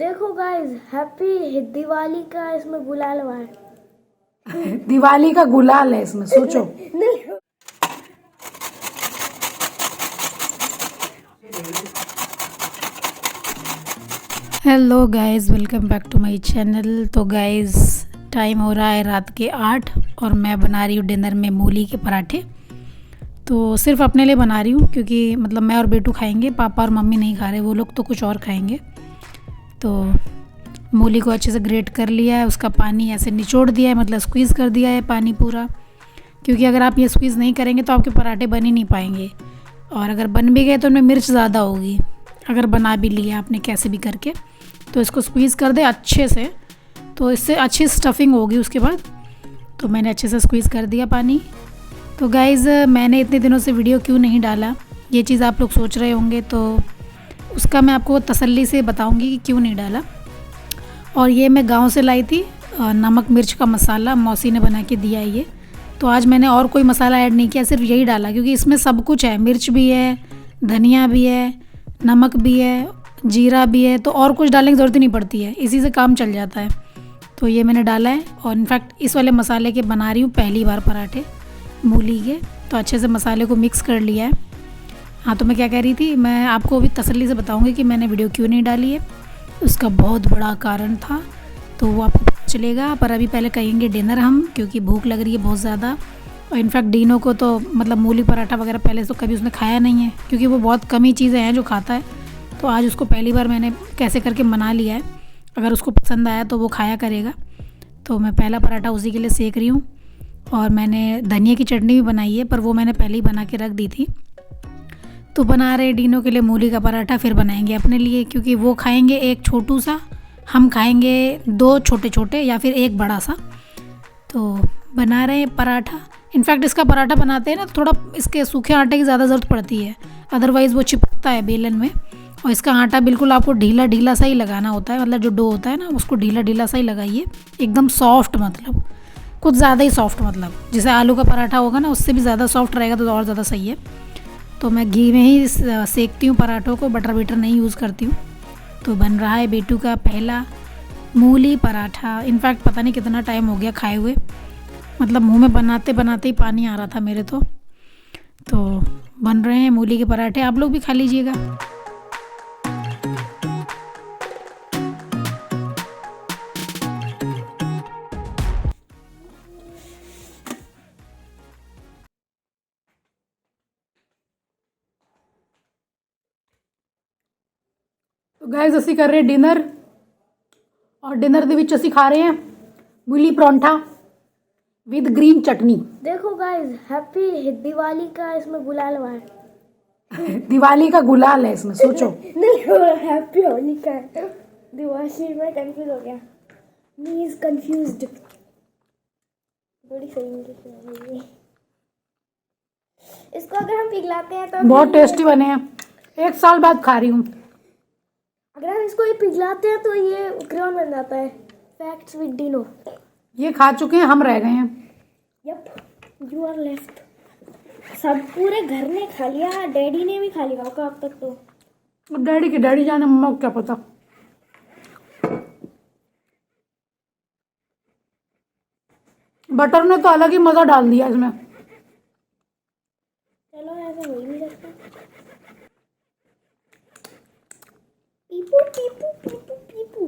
देखो guys, happy Diwali का इसमें गुलाल हुआ है। दिवाली का गुलाल है इसमें, सोचो। नहीं, hello guys, welcome back to my channel. तो गाइस, टाइम हो रहा है रात के 8 और मैं बना रही हूँ डिनर में मूली के पराठे। तो सिर्फ अपने लिए बना रही हूँ क्योंकि मतलब मैं और बेटू खाएंगे, पापा और मम्मी नहीं खा रहे, वो लोग तो कुछ और खाएंगे। तो मूली को अच्छे से ग्रेट कर लिया है, उसका पानी ऐसे निचोड़ दिया है, मतलब स्क्वीज़ कर दिया है पानी पूरा, क्योंकि अगर आप ये स्क्वीज़ नहीं करेंगे तो आपके पराठे बन ही नहीं पाएंगे। और अगर बन भी गए तो उनमें मिर्च ज़्यादा होगी, अगर बना भी लिया आपने कैसे भी करके। तो इसको स्क्वीज़ कर दे अच्छे से, तो इससे अच्छी स्टफिंग होगी उसके बाद। तो मैंने अच्छे से स्क्वीज़ कर दिया पानी। तो गाइज़, मैंने इतने दिनों से वीडियो क्यों नहीं डाला, ये चीज़ आप लोग सोच रहे होंगे, तो उसका मैं आपको तसल्ली से बताऊंगी कि क्यों नहीं डाला। और ये मैं गांव से लाई थी, नमक मिर्च का मसाला मौसी ने बना के दिया है ये। तो आज मैंने और कोई मसाला ऐड नहीं किया, सिर्फ यही डाला, क्योंकि इसमें सब कुछ है, मिर्च भी है, धनिया भी है, नमक भी है, जीरा भी है, तो और कुछ डालने की ज़रूरत ही नहीं पड़ती है, इसी से काम चल जाता है। तो ये मैंने डाला है। और इनफैक्ट इस वाले मसाले के बना रही हूँ पहली बार पराठे मूली के। तो अच्छे से मसाले को मिक्स कर लिया है। हाँ, तो मैं क्या कह रही थी, मैं आपको अभी तसल्ली से बताऊँगी कि मैंने वीडियो क्यों नहीं डाली है। उसका बहुत बड़ा कारण था, तो वो आपको पता चलेगा। पर अभी पहले करेंगे डिनर हम, क्योंकि भूख लग रही है बहुत ज़्यादा। और इनफैक्ट डीनो को तो मतलब मूली पराठा वगैरह पहले तो कभी उसने खाया नहीं है, क्योंकि वो बहुत कम ही चीज़ें हैं जो खाता है। तो आज उसको पहली बार मैंने कैसे करके बना लिया है, अगर उसको पसंद आया तो वो खाया करेगा। तो मैं पहला पराठा उसी के लिए सेक रही हूँ। और मैंने धनिया की चटनी भी बनाई है, पर वो मैंने पहले ही बना के रख दी थी। तो बना रहे डीनो के लिए मूली का पराठा, फिर बनाएंगे अपने लिए, क्योंकि वो खाएंगे एक छोटू सा, हम खाएंगे 2 छोटे छोटे या फिर एक बड़ा सा। तो बना रहे हैं पराठा। इनफैक्ट इसका पराठा बनाते हैं ना, थोड़ा इसके सूखे आटे की ज़्यादा ज़रूरत पड़ती है, अदरवाइज़ वो चिपकता है बेलन में। और इसका आटा बिल्कुल आपको ढीला ढीला सा ही लगाना होता है, मतलब जो डो होता है ना, उसको ढीला ढीला सा ही लगाइए, एकदम सॉफ्ट, मतलब कुछ ज़्यादा ही सॉफ्ट, मतलब जैसे आलू का पराठा होगा ना, उससे भी ज़्यादा सॉफ्ट रहेगा तो और ज़्यादा सही है। तो मैं घी में ही सेकती हूँ पराठों को, बटर बीटर नहीं यूज़ करती हूँ। तो बन रहा है बेटू का पहला मूली पराठा। इनफैक्ट पता नहीं कितना टाइम हो गया खाए हुए, मतलब मुंह में बनाते बनाते ही पानी आ रहा था मेरे तो बन रहे हैं मूली के पराठे, आप लोग भी खा लीजिएगा। तो गाइस, ਅਸੀਂ कर रहे हैं डिनर, और डिनर ਦੇ ਵਿੱਚ ਅਸੀਂ खा रहे हैं मूली पराठा विद ग्रीन चटनी। देखो गाइस, हैप्पी दिवाली का इसमें गुलाल हुआ है। दिवाली का गुलाल है इसमें, सोचो। नहीं, हैप्पी होली का है। दिवाली में कंफ्यूज हो गया, मी इज कंफ्यूज्ड। बड़ी सही इंग्लिश है। इसको अगर हम पिघलाते हैं तो बहुत टेस्टी बने हैं, 1 साल बाद खा रही हूँ। अगर हम इसको ये पिघलाते हैं तो ये क्रेयॉन बन जाता है। Facts with Dino. ये खा चुके हैं, हम रह गए हैं। Yup, you are left. सब पूरे घर ने खा लिया, डैडी ने भी खा लिया होगा अब तक तो। डैडी के डैडी जाने, मम्मा को क्या पता। बटर ने तो अलग ही मज़ा डाल दिया इसमें। चलो, ऐसा हो ही नहीं सकता। पीपू पीपू पीपू पीपू।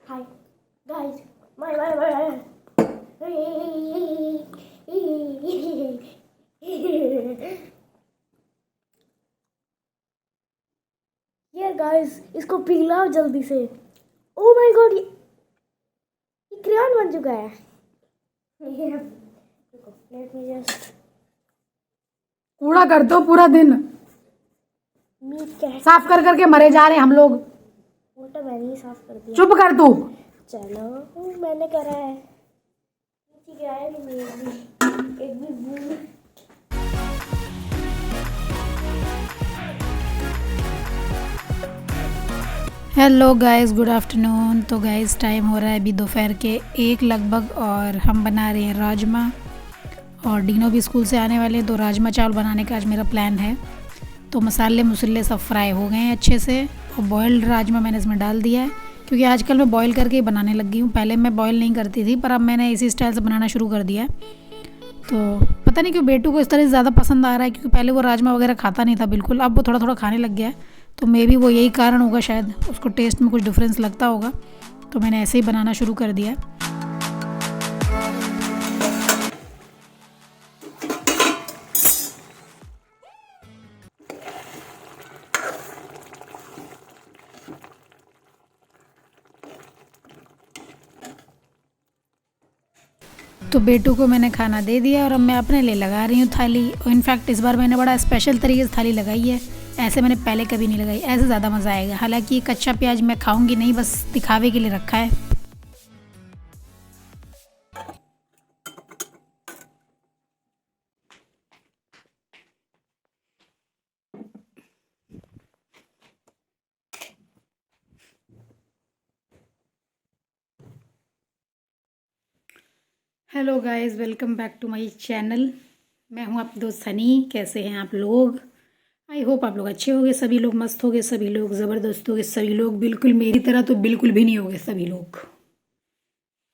Hi guys, bye bye bye. यार गाइस, इसको पिघलाओ जल्दी से। ओ माय गॉड, ये क्रेयॉन बन चुका है। Let me just. कूड़ा करते हो पूरा दिन, मीट कैट। साफ कर करके मरे जा रहे हैं हम लोग। वो तो मैंने ही साफ कर दिया। चुप कर तू। चलो, मैंने करा है। नीचे गिराया नहीं मैंने एक भी बूंद। Hello guys, good afternoon. तो गाइस, टाइम हो रहा है अभी दोपहर के 1 लगभग, और हम बना रहे हैं राजमा। और डीनो भी स्कूल से आने वाले हैं, तो राजमा चावल बनाने का आज मेरा प्लान है। तो मसाले मुसल्ले सब फ्राई हो गए हैं अच्छे से, और बॉयल्ड राजमा मैंने इसमें डाल दिया है, क्योंकि आजकल मैं बॉईल करके ही बनाने लग गई हूँ। पहले मैं बॉईल नहीं करती थी, पर अब मैंने इसी स्टाइल से बनाना शुरू कर दिया है। तो पता नहीं क्यों बेटू को इस तरह से ज़्यादा पसंद आ रहा है, क्योंकि पहले वो राजमा वगैरह खाता नहीं था बिल्कुल, अब वो थोड़ा थोड़ा खाने लग गया है। तो मे बी वो यही कारण होगा, शायद उसको टेस्ट में कुछ डिफरेंस लगता होगा, तो मैंने ऐसे ही बनाना शुरू कर दिया है। तो बेटू को मैंने खाना दे दिया और अब मैं अपने लिए लगा रही हूँ थाली। और इनफैक्ट इस बार मैंने बड़ा स्पेशल तरीके से थाली लगाई है, ऐसे मैंने पहले कभी नहीं लगाई, ऐसे ज़्यादा मज़ा आएगा। हालांकि कच्चा प्याज मैं खाऊंगी नहीं, बस दिखावे के लिए रखा है। Hello guys, welcome back to my channel. मैं हूँ आप दोस्त सनी। कैसे हैं आप लोग? आई होप आप लोग अच्छे होंगे, सभी लोग मस्त होंगे, सभी लोग ज़बरदस्त होंगे, सभी लोग बिल्कुल मेरी तरह तो बिल्कुल भी नहीं होंगे सभी लोग।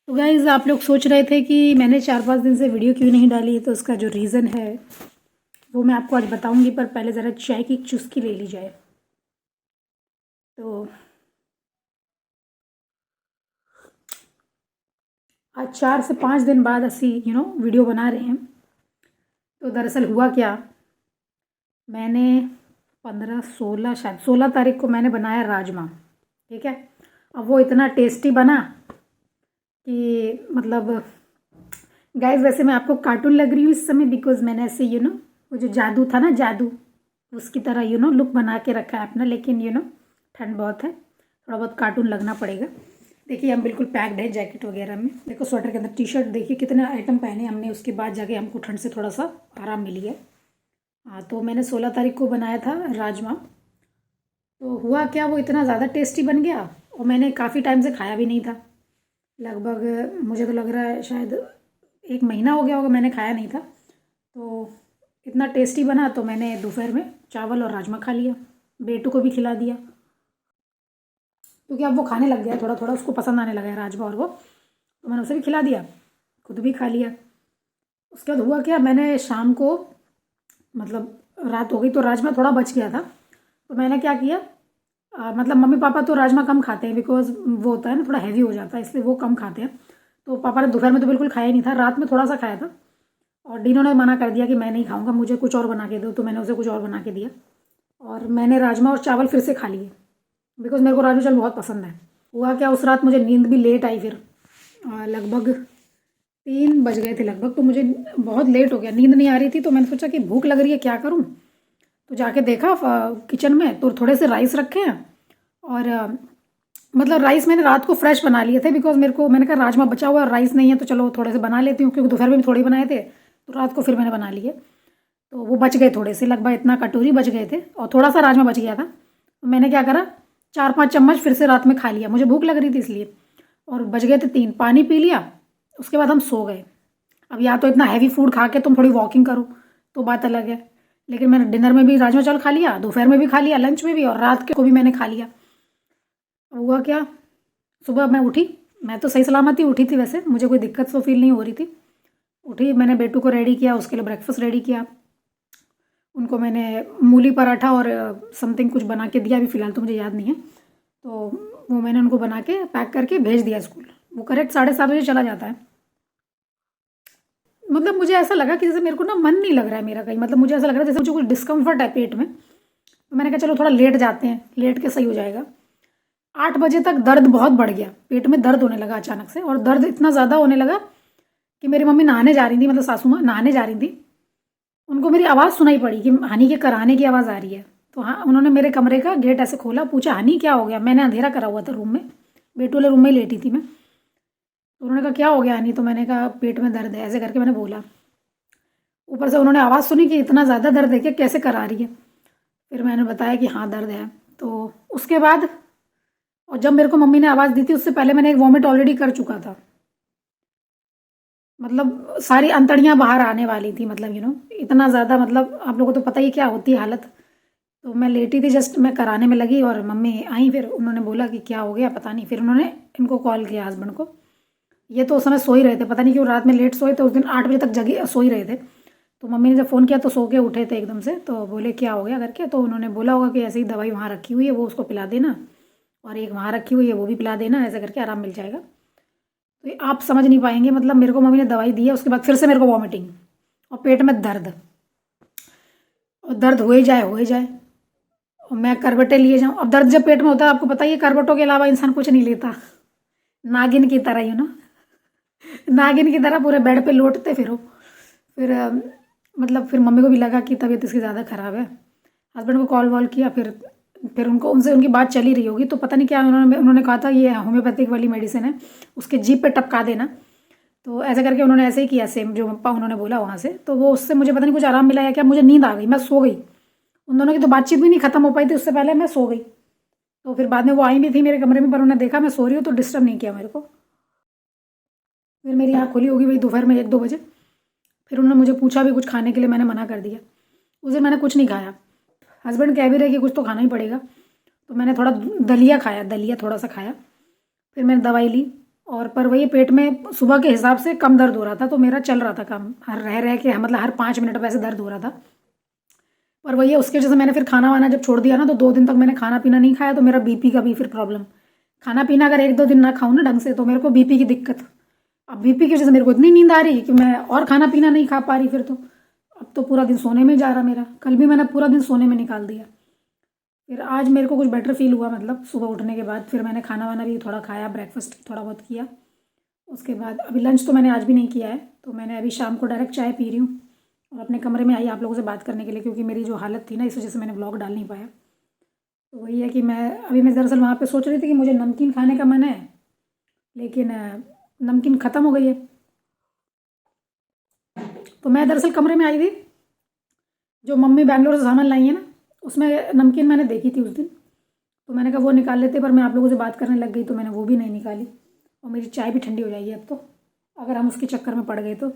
तो गाइस, आप लोग सोच रहे थे कि मैंने 4-5 दिन से वीडियो क्यों नहीं डाली, तो उसका जो रीज़न है वो मैं आपको आज बताऊंगी, पर पहले ज़रा चाय की चुस्की ले ली जाए। तो आज 4 से 5 दिन बाद असी वीडियो बना रहे हैं। तो दरअसल हुआ क्या, मैंने 15-16 शायद 16 तारीख को मैंने बनाया राजमा, ठीक है। अब वो इतना टेस्टी बना कि मतलब गाइस, वैसे मैं आपको कार्टून लग रही हूँ इस समय, बिकॉज मैंने ऐसे वो जो जादू था ना, जादू उसकी तरह लुक बना के रखा है अपना। लेकिन ठंड बहुत है, थोड़ा बहुत कार्टून लगना पड़ेगा। देखिए हम बिल्कुल पैक्ड है जैकेट वगैरह में, देखो स्वेटर के अंदर टी शर्ट, देखिए कितने आइटम पहने हमने, उसके बाद जाके हमको ठंड से थोड़ा सा आराम मिली है। हाँ, तो मैंने 16 तारीख को बनाया था राजमा। तो हुआ क्या, वो इतना ज़्यादा टेस्टी बन गया, और मैंने काफ़ी टाइम से खाया भी नहीं था। लगभग मुझे तो लग रहा है शायद 1 महीना हो गया होगा मैंने खाया नहीं था। तो इतना टेस्टी बना, तो मैंने दोपहर में चावल और राजमा खा लिया, बेटू को भी खिला दिया, क्योंकि अब वो खाने लग गया थोड़ा थोड़ा, उसको पसंद आने लगा है राजमा और वो, तो मैंने उसे भी खिला दिया, खुद भी खा लिया। उसके बाद हुआ क्या, मैंने शाम को मतलब रात हो गई तो राजमा थोड़ा बच गया था, तो मैंने क्या किया, मतलब मम्मी पापा तो राजमा कम खाते हैं, बिकॉज वो होता है ना थोड़ा हैवी हो जाता है, इसलिए वो कम खाते हैं। तो पापा ने दोपहर में तो बिल्कुल खाया ही नहीं था, रात में थोड़ा सा खाया था, और डिनो ने मना कर दिया कि मैं नहीं खाऊंगा, मुझे कुछ और बना के दो, तो मैंने उसे कुछ और बना के दिया, और मैंने राजमा और चावल फिर से खा लिए, बिकॉज मेरे को राजमा चावल बहुत पसंद है। हुआ क्या, उस रात मुझे नींद भी लेट आई, फिर लगभग 3 बज गए थे लगभग, तो मुझे बहुत लेट हो गया, नींद नहीं आ रही थी। तो मैंने सोचा कि भूख लग रही है, क्या करूं, तो जाके देखा किचन में, तो थोड़े से राइस रखे हैं, और मतलब राइस मैंने रात को फ्रेश बना लिए थे, बिकॉज मैंने कहा राजमा बचा हुआ है और राइस नहीं है, तो चलो थोड़े से बना लेती हूँ, क्योंकि दोपहर में भी थोड़े बनाए थे, तो रात को फिर मैंने बना लिए। तो वो बच गए थोड़े से, लगभग इतना कटोरी बच गए थे, और थोड़ा सा राजमा बच गया था। तो मैंने क्या करा, 4-5 चम्मच फिर से रात में खा लिया, मुझे भूख लग रही थी इसलिए, और बच गए थे 3, पानी पी लिया। उसके बाद हम सो गए। अब या तो इतना हैवी फूड खा के तुम थोड़ी वॉकिंग करो तो बात अलग है, लेकिन मैंने डिनर में भी राजमा चावल खा लिया, दोपहर में भी खा लिया, लंच में भी, और रात के को भी मैंने खा लिया। हुआ क्या, सुबह मैं उठी, मैं तो सही सलामत ही उठी थी, वैसे मुझे कोई दिक्कत तो फील नहीं हो रही थी। उठी, मैंने बेटू को रेडी किया, उसके लिए ब्रेकफास्ट रेडी किया, उनको मैंने मूली पराठा और समथिंग कुछ बना के दिया, अभी फ़िलहाल तो मुझे याद नहीं है। तो वो मैंने उनको बना के पैक करके भेज दिया स्कूल। वो करेक्ट 7:30 बजे चला जाता है। मतलब मुझे ऐसा लगा कि जैसे मेरे को ना मन नहीं लग रहा है मेरा कहीं, मतलब मुझे ऐसा लग रहा है जैसे मुझे कुछ डिस्कम्फर्ट है पेट में, तो मैंने कहा चलो थोड़ा लेट जाते हैं, लेट के सही हो जाएगा। 8 बजे तक दर्द बहुत बढ़ गया, पेट में दर्द होने लगा अचानक से, और दर्द इतना ज़्यादा होने लगा कि मेरी मम्मी नहाने जा रही थी, मतलब सासू माँ नहाने जा रही थी, उनको मेरी आवाज़ सुनाई पड़ी कि हनी के कराने की आवाज़ आ रही है। तो हाँ, उन्होंने मेरे कमरे का गेट ऐसे खोला, पूछा हनी क्या हो गया, मैंने अंधेरा करा हुआ था रूम में, बेटू वाले रूम में ही लेटी थी मैं। तो उन्होंने कहा क्या हो गया हनी, तो मैंने कहा पेट में दर्द है, ऐसे करके मैंने बोला। ऊपर से उन्होंने आवाज़ सुनी कि इतना ज़्यादा दर्द है कि कैसे करा रही है, फिर मैंने बताया कि हाँ दर्द है। तो उसके बाद, और जब मेरे को मम्मी ने आवाज़ दी थी उससे पहले मैंने एक वॉमिट ऑलरेडी कर चुका था, मतलब सारी अंतड़ियाँ बाहर आने वाली थी, मतलब इतना ज़्यादा, मतलब आप लोगों को तो पता ही क्या होती है हालत, तो मैं लेटी थी, जस्ट मैं कराने में लगी और मम्मी आई, फिर उन्होंने बोला कि क्या हो गया पता नहीं, फिर उन्होंने इनको कॉल किया हस्बैंड को। ये तो उस समय सो ही रहे थे, पता नहीं क्यों रात में लेट सोए, तो उस दिन 8 बजे तक जगे सो ही रहे थे। तो मम्मी ने जब फ़ोन किया तो सो के उठे थे एकदम से, तो बोले क्या हो गया करके, तो उन्होंने बोला होगा कि ऐसे ही दवाई वहाँ रखी हुई है वो उसको पिला देना, और एक वहाँ रखी हुई है वो भी पिला देना, ऐसा करके आराम मिल जाएगा। तो ये आप समझ नहीं पाएंगे, मतलब मेरे को मम्मी ने दवाई दी है, उसके बाद फिर से मेरे को वॉमिटिंग और पेट में दर्द, और दर्द हो ही जाए और मैं करवटें लिए जाऊँ। अब दर्द जब पेट में होता है, आपको पता ही है, करवटों के अलावा इंसान कुछ नहीं लेता, नागिन की तरह ही ना, नागिन की तरह पूरे बेड पे लौटते फिरो। फिर मतलब फिर मम्मी को भी लगा कि तबीयत इसकी ज़्यादा ख़राब है, हस्बैंड को कॉल वॉल किया, फिर उनको उनसे उनकी बात चली रही होगी, तो पता नहीं क्या उन्होंने कहा था ये होम्योपैथिक वाली मेडिसिन है, उसके जीभ पे टपका देना। तो ऐसे करके उन्होंने ऐसे ही किया, सेम जो पप्पा उन्होंने बोला वहाँ से, तो वो उससे मुझे पता नहीं कुछ आराम मिला या क्या, मुझे नींद आ गई, मैं सो गई। उन दोनों की तो बातचीत भी नहीं खत्म हो पाई थी, उससे पहले मैं सो गई। तो फिर बाद में वो आई भी थी मेरे कमरे में, पर उन्होंने देखा मैं सो रही हूँ तो डिस्टर्ब नहीं किया मेरे को। फिर मेरी आँख खुली होगी वही दोपहर में 1-2 बजे। फिर उन्होंने मुझे पूछा भी कुछ खाने के लिए, मैंने मना कर दिया। उस दिन मैंने कुछ नहीं खाया, हस्बैंड कह भी रहे कि कुछ तो खाना ही पड़ेगा, तो मैंने थोड़ा दलिया खाया, दलिया थोड़ा सा खाया। फिर मैंने दवाई ली, और पर वही पेट में सुबह के हिसाब से कम दर्द हो रहा था, तो मेरा चल रहा था काम, हर रह के मतलब हर 5 मिनट पे ऐसे दर्द हो रहा था। पर वही है, उसके वजह से मैंने फिर खाना वाना जब छोड़ दिया ना, तो 2 दिन तक मैंने खाना पीना नहीं खाया, तो मेरा बीपी का भी फिर प्रॉब्लम। खाना पीना अगर 1-2 दिन ना खाऊं ना ढंग से, तो मेरे को बीपी की दिक्कत। अब बीपी की वजह से मेरे को इतनी नींद आ रही कि मैं और खाना पीना नहीं खा पा रही, फिर तो अब तो पूरा दिन सोने में जा रहा मेरा। कल भी मैंने पूरा दिन सोने में निकाल दिया। फिर आज मेरे को कुछ बेटर फील हुआ, मतलब सुबह उठने के बाद फिर मैंने खाना वाना भी थोड़ा खाया, ब्रेकफास्ट थोड़ा बहुत किया। उसके बाद अभी लंच तो मैंने आज भी नहीं किया है, तो मैंने अभी शाम को डायरेक्ट चाय पी रही हूँ और अपने कमरे में आई आप लोगों से बात करने के लिए, क्योंकि मेरी जो हालत थी ना, इस वजह से मैंने व्लॉग डाल नहीं पाया। तो वही है कि मैं दरअसल वहाँ पे सोच रही थी कि मुझे नमकीन खाने का मन है, लेकिन नमकीन ख़त्म हो गई है। तो मैं दरअसल कमरे में आई थी, जो मम्मी बैंगलोर से सामान लाई है ना, उसमें नमकीन मैंने देखी थी उस दिन, तो मैंने कहा वो निकाल लेते, पर मैं आप लोगों से बात करने लग गई तो मैंने वो भी नहीं निकाली, और मेरी चाय भी ठंडी हो जाएगी अब तो, अगर हम उसके चक्कर में पड़ गए तो।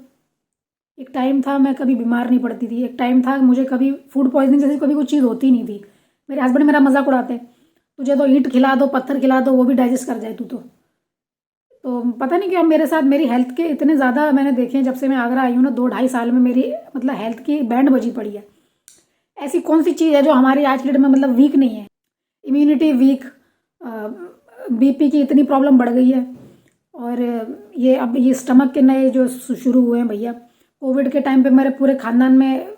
एक टाइम था मैं कभी बीमार नहीं पड़ती थी, एक टाइम था मुझे कभी फूड पॉइजनिंग जैसी कभी कोई चीज़ होती नहीं थी। मेरे हस्बैंड मेरा मजाक उड़ाते, तुझे तो ईंट खिला दो, पत्थर खिला दो, वो भी डाइजेस्ट कर जाए तू तो पता नहीं क्यों मेरे साथ मेरी हेल्थ के इतने ज़्यादा मैंने देखे हैं, जब से मैं आगरा आई हूँ ना, 2-2.5 साल में मेरी मतलब हेल्थ की बैंड बजी पड़ी है। ऐसी कौन सी चीज़ है जो हमारी आज की डेट में मतलब वीक नहीं है, इम्यूनिटी वीक, बीपी की इतनी प्रॉब्लम बढ़ गई है, और ये अब ये स्टमक के नए जो शुरू हुए हैं भैया, कोविड के टाइम पे मेरे पूरे ख़ानदान में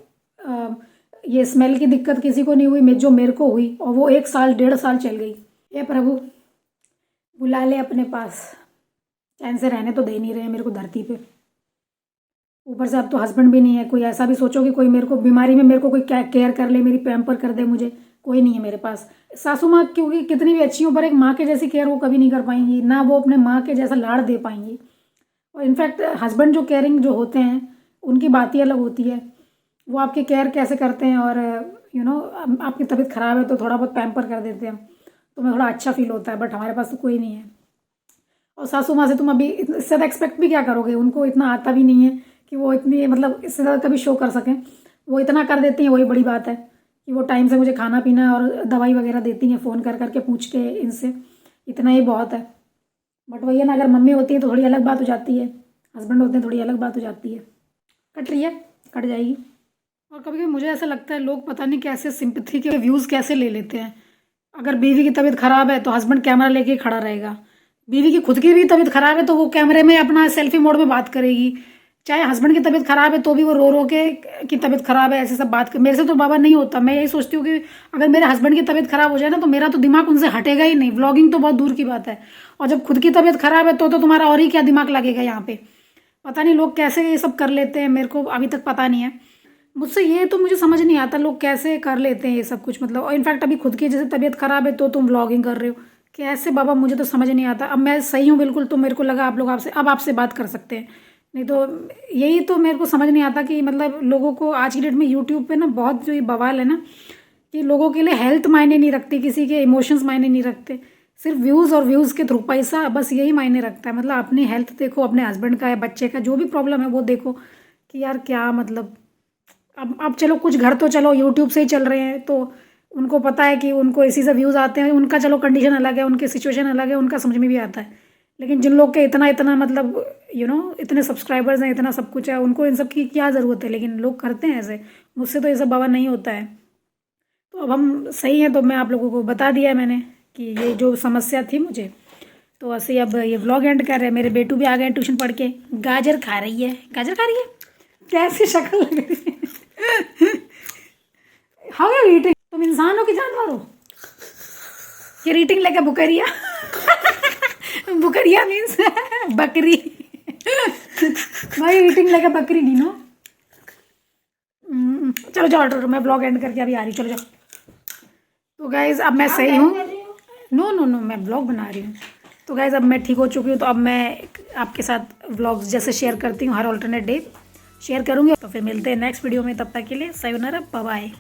ये स्मेल की दिक्कत किसी को नहीं हुई, जो मेरे को हुई, और वो 1 साल 1.5 साल चल गई। ये प्रभु बुला ले अपने पास, चैन से रहने तो दे नहीं रहे मेरे को धरती पे। ऊपर से अब तो हस्बैंड भी नहीं है, कोई ऐसा भी सोचो कि कोई मेरे को बीमारी में मेरे को कोई केयर कर ले, मेरी पैम्पर कर दे मुझे, कोई नहीं है मेरे पास। सासू माँ क्योंकि कितनी भी अच्छी हो, पर एक माँ के जैसी केयर वो कभी नहीं कर पाएंगी ना, वो अपने माँ के जैसा लाड़ दे पाएंगी। और इनफैक्ट हस्बैंड जो केयरिंग जो होते हैं उनकी बात ही अलग होती है, वो आपकी केयर कैसे करते हैं, और आपकी तबीयत ख़राब है तो थोड़ा बहुत पैम्पर कर देते हैं, तो मैं थोड़ा अच्छा फील होता है। बट हमारे पास तो कोई नहीं है, और सासू माँ से तुम अभी इससे ज़्यादा एक्सपेक्ट भी क्या करोगे, उनको इतना आता भी नहीं है कि वो इतनी मतलब इससे ज़्यादा कभी शो कर सकें। वो इतना कर देती हैं, वही बड़ी बात है कि वो टाइम से मुझे खाना पीना और दवाई वगैरह देती हैं, फ़ोन कर करके पूछ के इनसे, इतना ही बहुत है। बट वही है ना, अगर मम्मी होती है तो थोड़ी अलग बात हो जाती है, हस्बैंड होते हैं थोड़ी अलग बात हो जाती है। कट रही है, कट जाएगी। और कभी कभी मुझे ऐसा लगता है लोग पता नहीं कैसे सिंपैथी के व्यूज़ कैसे ले लेते हैं। अगर बीवी की तबीयत ख़राब है तो हस्बैंड कैमरा लेके खड़ा रहेगा, बीवी की खुद की भी तबीयत ख़राब है तो वो कैमरे में अपना सेल्फी मोड में बात करेगी, चाहे हस्बैंड की तबीयत ख़राब है तो भी वो रो के कि तबीयत ख़राब है ऐसे सब बात कर। मेरे से तो बाबा नहीं होता, मैं यही सोचती हूँ कि अगर मेरे हस्बैंड की तबीयत ख़राब हो जाए ना, तो मेरा तो दिमाग उनसे हटेगा ही नहीं, व्लॉगिंग तो बहुत दूर की बात है, और जब खुद की तबीयत ख़राब है तो तुम्हारा और ही क्या दिमाग लगेगा यहाँ पे। पता नहीं लोग कैसे ये सब कर लेते हैं, मेरे को अभी तक पता नहीं है, मुझसे ये तो मुझे समझ नहीं आता लोग कैसे कर लेते हैं ये सब कुछ, मतलब। और इनफैक्ट अभी खुद की जैसे तबीयत ख़राब है तो तुम व्लॉगिंग कर रहे हो, कैसे बाबा, मुझे तो समझ नहीं आता। अब मैं सही हूँ बिल्कुल, तो मेरे को लगा आप लोग आपसे बात कर सकते हैं, नहीं तो यही तो मेरे को समझ नहीं आता कि मतलब लोगों को आज की डेट में यूट्यूब पे ना बहुत जो ये बवाल है ना, कि लोगों के लिए हेल्थ मायने नहीं रखती, किसी के इमोशंस मायने नहीं रखते, सिर्फ व्यूज़ और व्यूज़ के थ्रू पैसा, बस यही मायने रखता है। मतलब अपनी हेल्थ देखो, अपने हस्बैंड का है, बच्चे का जो भी प्रॉब्लम है वो देखो, कि यार क्या मतलब। अब चलो कुछ घर तो चलो यूट्यूब से ही चल रहे हैं, तो उनको पता है कि उनको इसी से व्यूज़ आते हैं, उनका चलो कंडीशन अलग है, उनकी सिचुएशन अलग है, उनका समझ में भी आता है। लेकिन जिन लोग के इतना मतलब इतने सब्सक्राइबर्स हैं, इतना सब कुछ है, उनको इन सब की क्या ज़रूरत है, लेकिन लोग करते हैं ऐसे। मुझसे तो ये सब बाबा नहीं होता है। तो अब हम सही हैं, तो मैं आप लोगों को बता दिया है मैंने कि ये जो समस्या थी मुझे। तो ऐसे ही अब ये व्लॉग एंड कर रहे हैं। मेरे बेटू भी आ गए ट्यूशन पढ़ के, गाजर खा रही है। गाजर खा रही है, कैसी शक्ल लग रही है। How are eating? तुम इंसान हो कि जानवर हो? ये रीटिंग लेके बुकरिया। बुकरिया मीन्स बकरी। भाई ईटिंग लेके बकरी नहीं नो। चलो जाओ ऑर्डर, मैं ब्लॉग एंड करके अभी आ रही, चलो जाओ। तो गाइज अब मैं सही हूँ। नो नो नो, मैं ब्लॉग बना रही हूँ। तो गाइज अब मैं ठीक हो चुकी हूँ। तो अब मैं आपके साथ व्लॉग्स जैसे शेयर करती हूँ, हर ऑल्टरनेट डे शेयर करूँगी। तो फिर मिलते हैं नेक्स्ट वीडियो में, तब तक के लिए सायोनारा, बाय बाय।